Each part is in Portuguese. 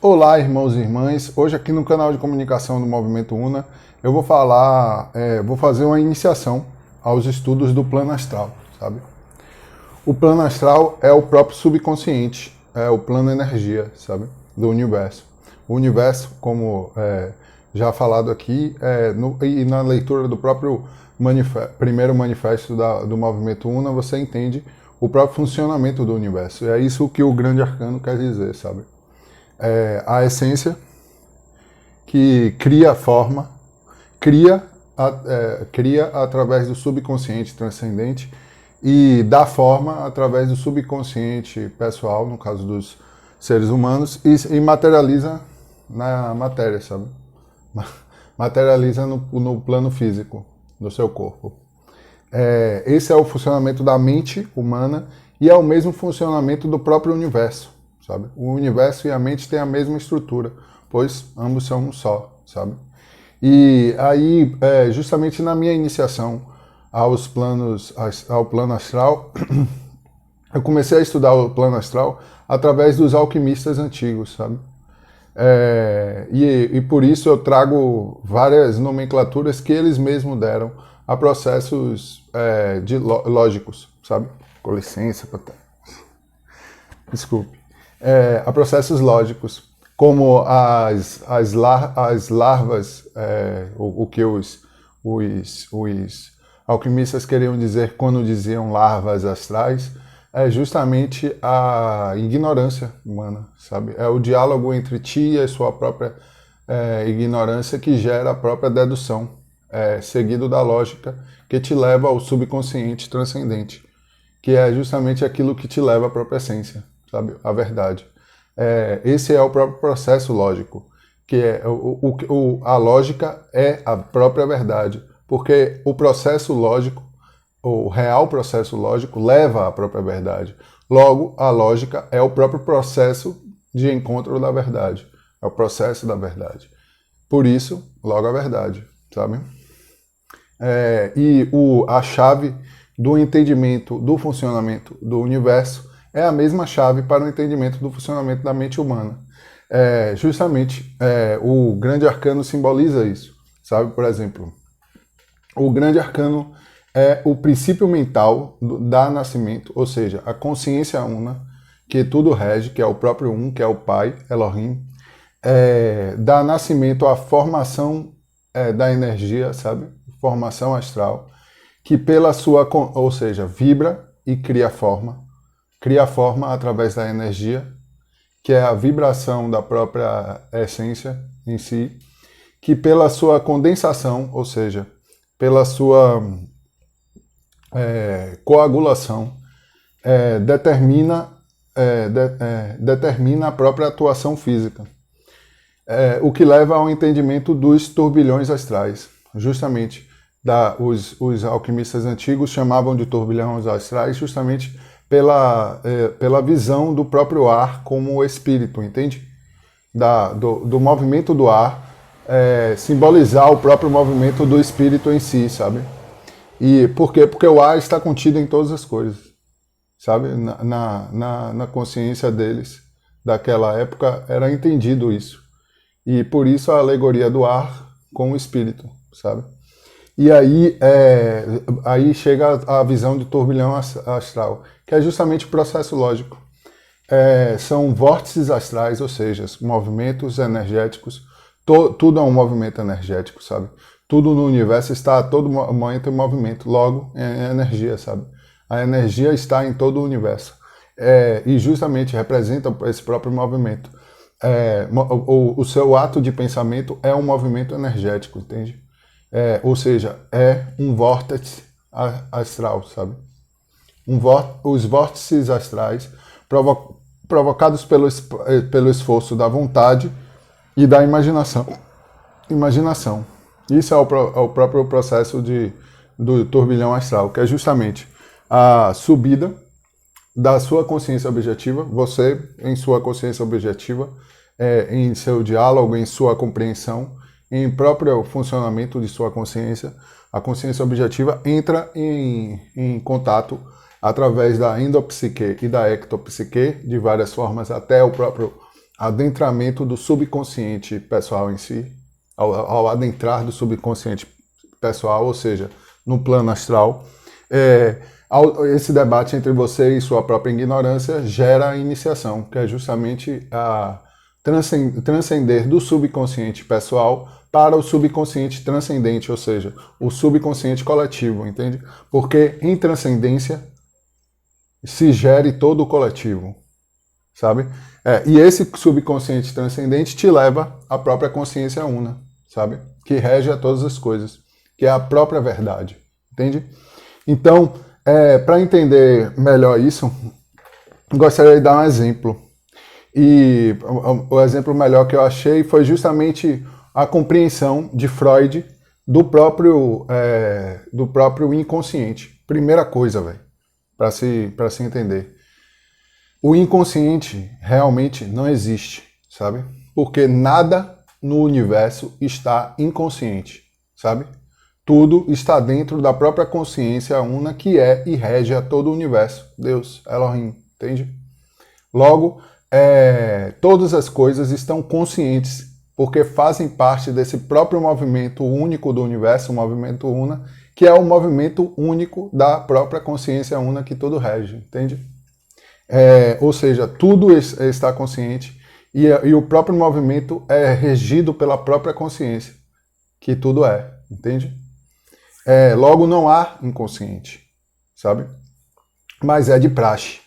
Olá, irmãos e irmãs. Hoje aqui no canal de comunicação do Movimento Una, eu vou vou fazer uma iniciação aos estudos do plano astral, sabe? O plano astral é o próprio subconsciente, é o plano energia, sabe? Do universo. O universo, como já falado aqui, e na leitura do próprio primeiro manifesto do Movimento Una, você entende o próprio funcionamento do universo. E é isso que o grande arcano quer dizer, sabe? A essência que cria a forma, cria através do subconsciente transcendente e dá forma através do subconsciente pessoal, no caso dos seres humanos, e materializa na matéria, sabe? Materializa no plano físico do seu corpo. Esse é o funcionamento da mente humana e é o mesmo funcionamento do próprio universo, sabe? O universo e a mente têm a mesma estrutura, pois ambos são um só, sabe? E aí, justamente na minha iniciação ao plano astral, eu comecei a estudar o plano astral através dos alquimistas antigos, sabe? E por isso eu trago várias nomenclaturas que eles mesmos deram a processos lógicos, sabe? Com licença, desculpe. A processos lógicos, como as larvas, o que os alquimistas queriam dizer quando diziam larvas astrais, é justamente a ignorância humana, sabe? É o diálogo entre ti e a sua própria ignorância que gera a própria dedução, seguido da lógica que te leva ao subconsciente transcendente, que é justamente aquilo que te leva à própria essência, sabe? A verdade. Esse é o próprio processo lógico, que é a lógica é a própria verdade, porque o processo lógico, o real processo lógico, leva à própria verdade. Logo, a lógica é o próprio processo de encontro da verdade, é o processo da verdade. Por isso, logo a verdade, sabe? A chave do entendimento do funcionamento do universo é a mesma chave para o entendimento do funcionamento da mente humana. O grande arcano simboliza isso, sabe? Por exemplo, o grande arcano é o princípio mental da nascimento, ou seja, a consciência una, que tudo rege, que é o próprio Um, que é o Pai, Elohim, dá nascimento à formação da energia, sabe? Formação astral, que pela sua, ou seja, vibra e cria forma através da energia, que é a vibração da própria essência em si, que pela sua condensação, ou seja, pela sua coagulação, determina a própria atuação física, o que leva ao entendimento dos turbilhões astrais. Justamente, os alquimistas antigos chamavam de turbilhões astrais justamente pela visão do próprio ar como espírito, entende? Do movimento do ar, simbolizar o próprio movimento do espírito em si, sabe? E por quê? Porque o ar está contido em todas as coisas, sabe? Na consciência deles, daquela época, era entendido isso. E por isso a alegoria do ar com o espírito, sabe? E aí chega a visão de turbilhão astral, que é justamente o processo lógico. São vórtices astrais, ou seja, movimentos energéticos, tudo é um movimento energético, sabe? Tudo no universo está a todo momento em movimento, logo é energia, sabe? A energia está em todo o universo e justamente representa esse próprio movimento. O seu ato de pensamento é um movimento energético, entende? Ou seja, é um vórtice astral, sabe? Os vórtices astrais provocados pelo esforço da vontade e da imaginação. Isso é o próprio processo do turbilhão astral, que é justamente a subida da sua consciência objetiva, você em sua consciência objetiva, em seu diálogo, em sua compreensão, em próprio funcionamento de sua consciência. A consciência objetiva entra em contato através da endopsique e da ectopsique, de várias formas, até adentramento do subconsciente pessoal em si, ao adentrar do subconsciente pessoal, ou seja, no plano astral, esse debate entre você e sua própria ignorância gera a iniciação, que é justamente a transcender do subconsciente pessoal para o subconsciente transcendente, ou seja, o subconsciente coletivo, entende? Porque em transcendência se gere todo o coletivo, sabe? E esse subconsciente transcendente te leva à própria consciência una, sabe? Que rege a todas as coisas, que é a própria verdade, entende? Então, para entender melhor isso, gostaria de dar um exemplo. E o exemplo melhor que eu achei foi justamente a compreensão de Freud do próprio inconsciente. Primeira coisa, velho, para se entender. O inconsciente realmente não existe, sabe? Porque nada no universo está inconsciente, sabe? Tudo está dentro da própria consciência una que é e rege a todo o universo. Deus, Elohim, entende? Logo, todas as coisas estão conscientes, porque fazem parte desse próprio movimento único do universo, o movimento una, que é o movimento único da própria consciência una que tudo rege, entende? Ou seja, tudo está consciente e o próprio movimento é regido pela própria consciência, que tudo é, entende? Logo, não há inconsciente, sabe? Mas é de praxe.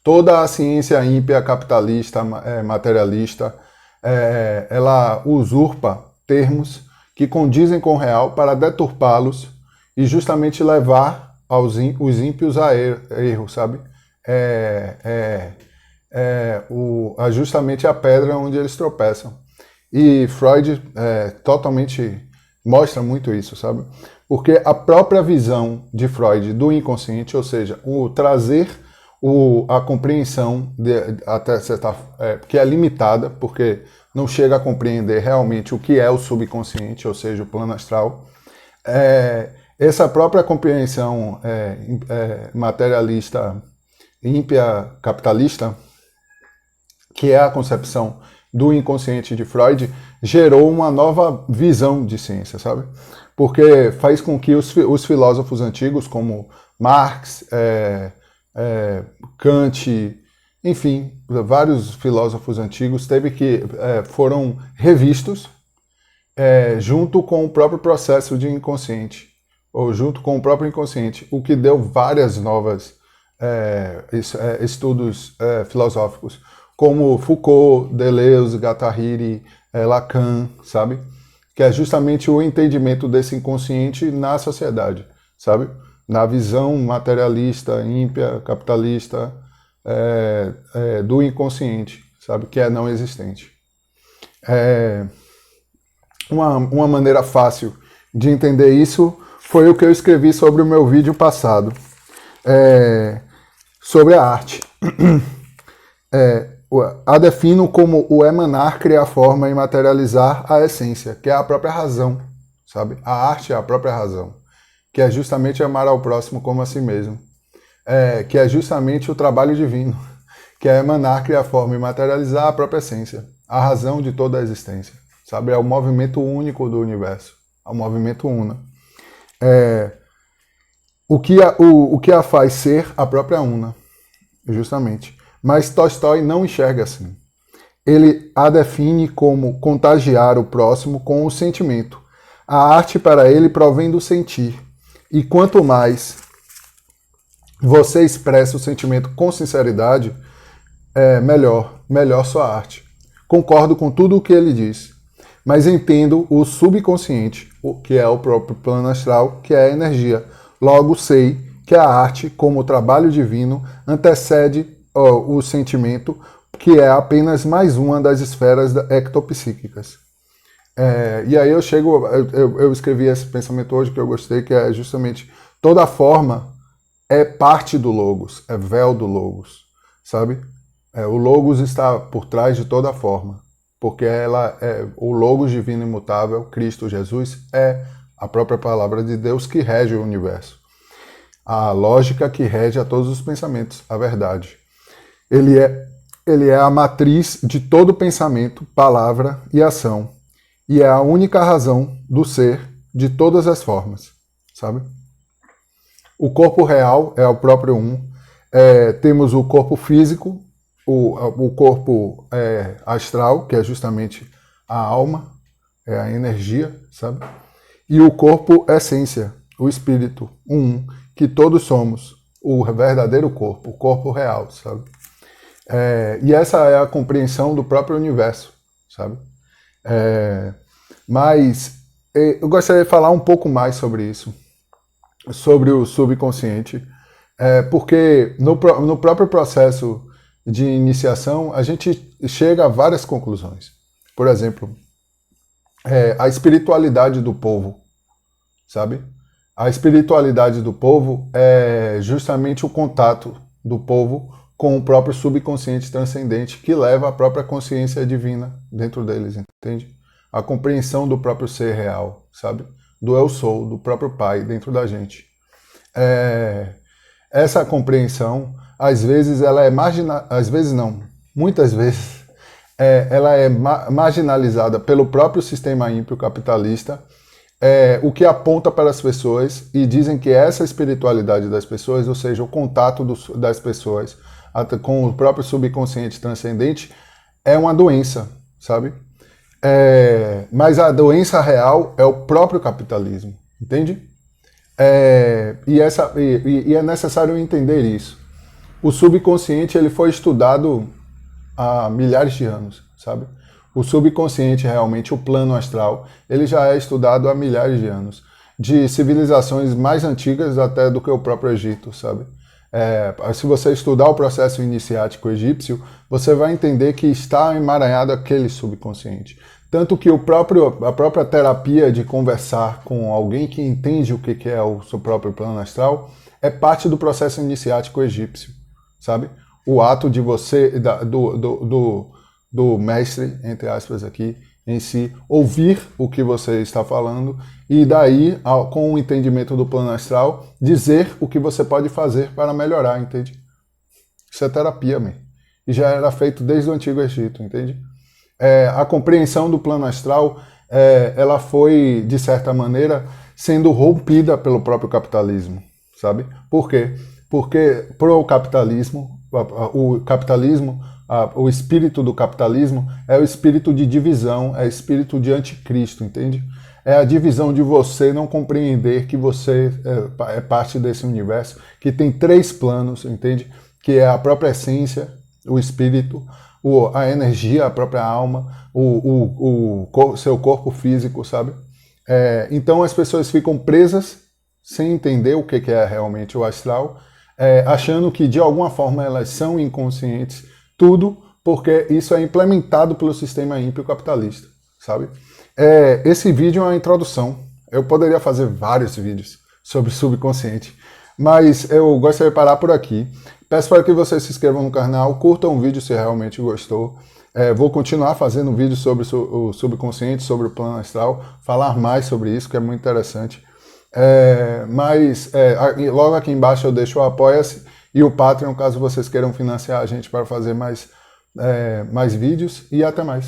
Toda a ciência ímpia, capitalista, materialista, ela usurpa termos que condizem com o real para deturpá-los e justamente levar os ímpios a erro, sabe? Justamente a pedra onde eles tropeçam. E Freud totalmente mostra muito isso, sabe? Porque a própria visão de Freud do inconsciente, ou seja, o trazer a compreensão até certa, que é limitada, porque não chega a compreender realmente o que é o subconsciente, ou seja, o plano astral. Essa própria compreensão materialista, ímpia, capitalista, que é a concepção do inconsciente de Freud, gerou uma nova visão de ciência, sabe? Porque faz com que os filósofos antigos, como Marx, Kant, enfim, vários filósofos antigos foram revistos junto com o próprio processo de inconsciente, ou junto com o próprio inconsciente, o que deu várias novas estudos filosóficos, como Foucault, Deleuze, Guattari, Lacan, sabe? Que é justamente o entendimento desse inconsciente na sociedade, sabe? Na visão materialista, ímpia, capitalista do inconsciente, sabe? Que é não existente. Uma maneira fácil de entender isso foi o que eu escrevi sobre o meu vídeo passado, sobre a arte. A defino como o emanar, criar forma e materializar a essência, que é a própria razão, sabe? A arte é a própria razão, que é justamente amar ao próximo como a si mesmo, que é justamente o trabalho divino, que é emanar, criar forma e materializar a própria essência, a razão de toda a existência, sabe? É o movimento único do universo, é o movimento una. O que a faz ser a própria una, justamente. Mas Tolstói não enxerga assim. Ele a define como contagiar o próximo com o sentimento. A arte para ele provém do sentir. E quanto mais você expressa o sentimento com sinceridade, melhor sua arte. Concordo com tudo o que ele diz, mas entendo o subconsciente, que é o próprio plano astral, que é a energia. Logo sei que a arte, como trabalho divino, antecede o sentimento, que é apenas mais uma das esferas ectopsíquicas. E aí eu escrevi esse pensamento hoje que eu gostei, que é justamente toda forma é parte do Logos, é véu do Logos, sabe? O Logos está por trás de toda forma, porque o Logos divino imutável, Cristo Jesus, é a própria palavra de Deus que rege o universo. A lógica que rege a todos os pensamentos, a verdade. Ele é ele é a matriz de todo pensamento, palavra e ação. E é a única razão do ser de todas as formas, sabe? O corpo real é o próprio um. Temos o corpo físico, o corpo astral, que é justamente a alma, é a energia, sabe? E o corpo essência, o espírito, um, que todos somos, o verdadeiro corpo, o corpo real, sabe? E essa é a compreensão do próprio universo, sabe? Mas eu gostaria de falar um pouco mais sobre isso, sobre o subconsciente, porque no próprio processo de iniciação a gente chega a várias conclusões. Por exemplo, a espiritualidade do povo, sabe? A espiritualidade do povo é justamente o contato do povo com o próprio subconsciente transcendente que leva à própria consciência divina dentro deles, entende? A compreensão do próprio ser real, sabe? Do eu sou, do próprio Pai dentro da gente. Essa compreensão, às vezes, ela é às vezes não, muitas vezes, ela é marginalizada pelo próprio sistema ímpio capitalista, o que aponta para as pessoas e dizem que essa espiritualidade das pessoas, ou seja, o contato das pessoas com o próprio subconsciente transcendente, é uma doença, sabe? Mas a doença real é o próprio capitalismo, entende? E é necessário entender isso. O subconsciente ele foi estudado há milhares de anos, sabe? O subconsciente, realmente, o plano astral, ele já é estudado há milhares de anos, de civilizações mais antigas até do que o próprio Egito, sabe? Se você estudar o processo iniciático egípcio, você vai entender que está emaranhado aquele subconsciente. Tanto que a própria terapia de conversar com alguém que entende o que é o seu próprio plano astral é parte do processo iniciático egípcio, sabe? O ato de você, do mestre, entre aspas aqui, em si, ouvir o que você está falando e daí, com o entendimento do plano astral, dizer o que você pode fazer para melhorar, entende? Isso é terapia, mesmo. E já era feito desde o Antigo Egito, entende? A compreensão do plano astral, ela foi, de certa maneira, sendo rompida pelo próprio capitalismo, sabe? Por quê? Porque para o capitalismo, o espírito do capitalismo é o espírito de divisão, é o espírito de anticristo, entende? É a divisão de você não compreender que você é parte desse universo, que tem 3 planos, entende? Que é a própria essência, o espírito, a energia, a própria alma, o seu corpo físico, sabe? Então as pessoas ficam presas sem entender o que é realmente o astral, achando que de alguma forma elas são inconscientes, tudo porque isso é implementado pelo sistema ímpio capitalista, sabe? Esse vídeo é uma introdução. Eu poderia fazer vários vídeos sobre subconsciente, mas eu gostaria de parar por aqui. Peço para que vocês se inscrevam no canal, curtam o vídeo se realmente gostou. Vou continuar fazendo vídeos sobre o subconsciente, sobre o plano astral, falar mais sobre isso, que é muito interessante. Logo aqui embaixo eu deixo o Apoia-se e o Patreon, caso vocês queiram financiar a gente para fazer mais vídeos, e até mais.